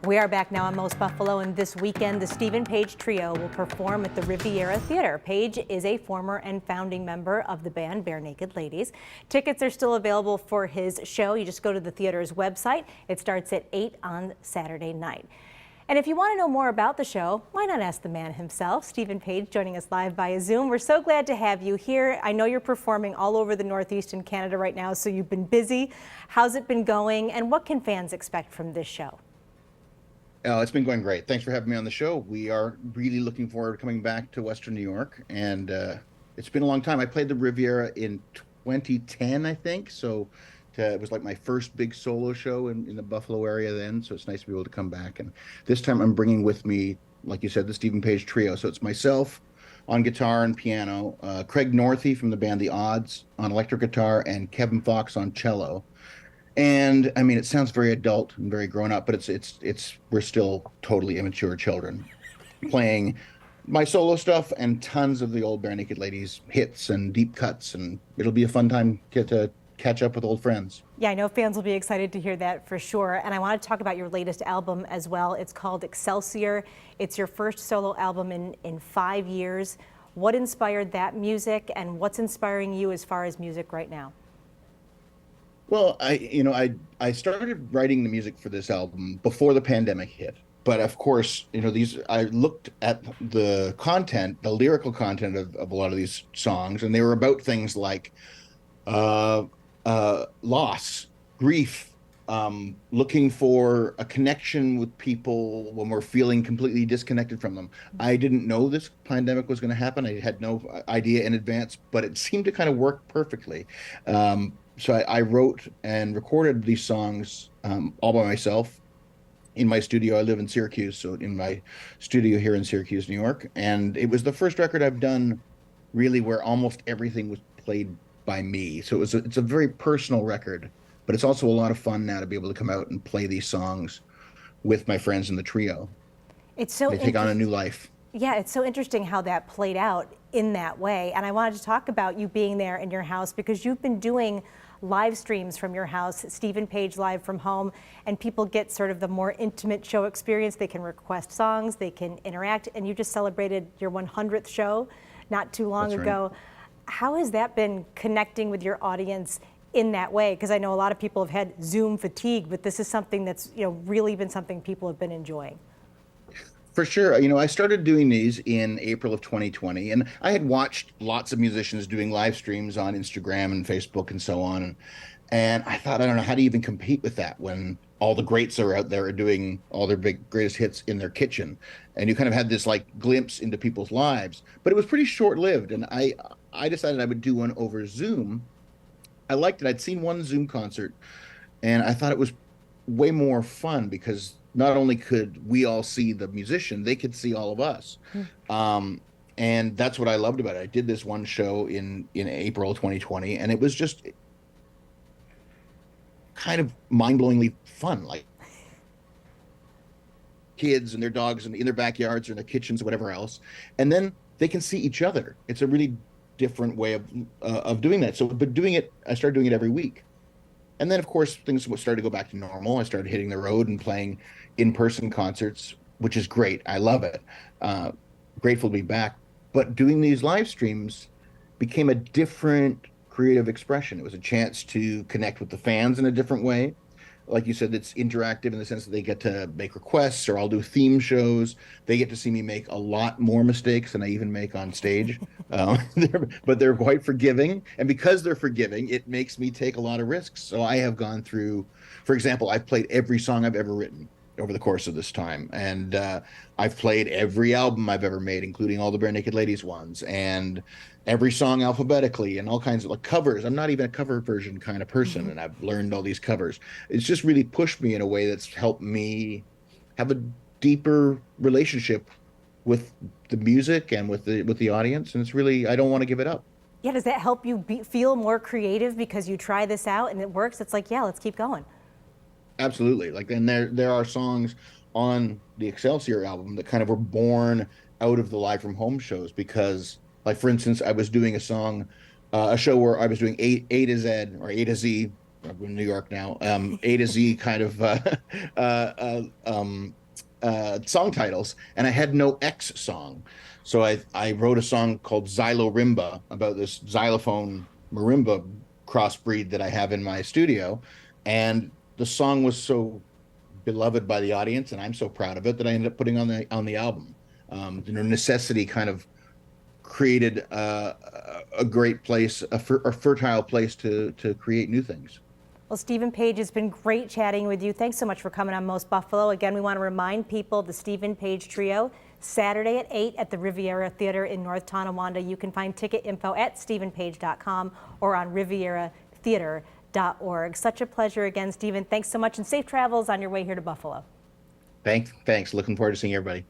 We are back now on Most Buffalo, and this weekend the Stephen Page Trio will perform at the Riviera Theater. Page is a former and founding member of the band Bare Naked Ladies. Tickets are still available for his show. You just go to the theater's website. It starts at 8 on Saturday night. And if you want to know more about the show, why not ask the man himself, Stephen Page, joining us live via Zoom. We're so glad to have you here. I know you're performing all over the Northeast and Canada right now, so you've been busy. How's it been going, and what can fans expect from this show? It's been going great. Thanks for having me on the show. We are really looking forward to coming back to Western New York, and it's been a long time. I played the Riviera in 2010, I think, so it was like my first big solo show in the Buffalo area then, so it's nice to be able to come back. And this time I'm bringing with me, like you said, the Stephen Page Trio. So it's myself on guitar and piano, Craig Northey from the band The Odds on electric guitar, and Kevin Fox on cello. And I mean, it sounds very adult and very grown up, but we're still totally immature children playing my solo stuff and tons of the old Bare Naked Ladies hits and deep cuts, and it'll be a fun time to catch up with old friends. Yeah, I know fans will be excited to hear that for sure. And I want to talk about your latest album as well. It's called Excelsior. It's your first solo album in 5 years. What inspired that music, and what's inspiring you as far as music right now? Well, I started writing the music for this album before the pandemic hit. But of course, I looked at the content, the lyrical content of a lot of these songs, and they were about things like loss, grief, looking for a connection with people when we're feeling completely disconnected from them. I didn't know this pandemic was going to happen. I had no idea in advance, but it seemed to kind of work perfectly. So I wrote and recorded these songs all by myself in my studio. I live in Syracuse, so in my studio here in Syracuse, New York. And it was the first record I've done really where almost everything was played by me. So it's a very personal record, but it's also a lot of fun now to be able to come out and play these songs with my friends in the trio. It's so they take on a new life. Yeah, it's so interesting how that played out in that way. And I wanted to talk about you being there in your house, because you've been doing live streams from your house, Stephen Page Live from Home, and people get sort of the more intimate show experience. They can request songs, they can interact, and you just celebrated your 100th show not too long ago. Right. How has that been, connecting with your audience in that way? Because I know a lot of people have had Zoom fatigue, but this is something that's really been something people have been enjoying. For sure. I started doing these in April of 2020, and I had watched lots of musicians doing live streams on Instagram and Facebook and so on. And I thought, I don't know, how do you even compete with that when all the greats are out there doing all their big greatest hits in their kitchen? And you kind of had this like glimpse into people's lives, but it was pretty short-lived. And I decided I would do one over Zoom. I liked it. I'd seen one Zoom concert, and I thought it was way more fun because not only could we all see the musician, they could see all of us. And that's what I loved about it. I did this one show in April 2020, and it was just kind of mind-blowingly fun. Like kids and their dogs in their backyards or in their kitchens or whatever else. And then they can see each other. It's a really different way of doing that. But I started doing it every week. And then, of course, things started to go back to normal. I started hitting the road and playing in-person concerts, which is great. I love it. Grateful to be back. But doing these live streams became a different creative expression. It was a chance to connect with the fans in a different way. Like you said, it's interactive in the sense that they get to make requests, or I'll do theme shows. They get to see me make a lot more mistakes than I even make on stage. But they're quite forgiving. And because they're forgiving, it makes me take a lot of risks. So I have gone through, for example, I've played every song I've ever written over the course of this time. And I've played every album I've ever made, including all the Bare Naked Ladies ones, and every song alphabetically, and all kinds of covers. I'm not even a cover version kind of person, and I've learned all these covers. It's just really pushed me in a way that's helped me have a deeper relationship with the music and with the audience. And it's really, I don't want to give it up. Yeah, does that help you feel more creative because you try this out and it works? It's like, yeah, let's keep going. Absolutely. And there are songs on the Excelsior album that kind of were born out of the live from home shows, because, like, for instance, I was doing a show where I was doing A to Z or A to Z I'm in New York now, A to Z kind of song titles, and I had no X song. So I wrote a song called Xylorimba about this xylophone marimba crossbreed that I have in my studio, and the song was so beloved by the audience, and I'm so proud of it that I ended up putting on the album. Necessity kind of created a great place, a fertile place to create new things. Well, Stephen Page, it's been great chatting with you. Thanks so much for coming on Most Buffalo. Again, we want to remind people the Stephen Page Trio, Saturday at 8 at the Riviera Theater in North Tonawanda. You can find ticket info at stephenpage.com or on rivieratheater.org. Such a pleasure again, Stephen. Thanks so much, and safe travels on your way here to Buffalo. Thanks. Looking forward to seeing everybody.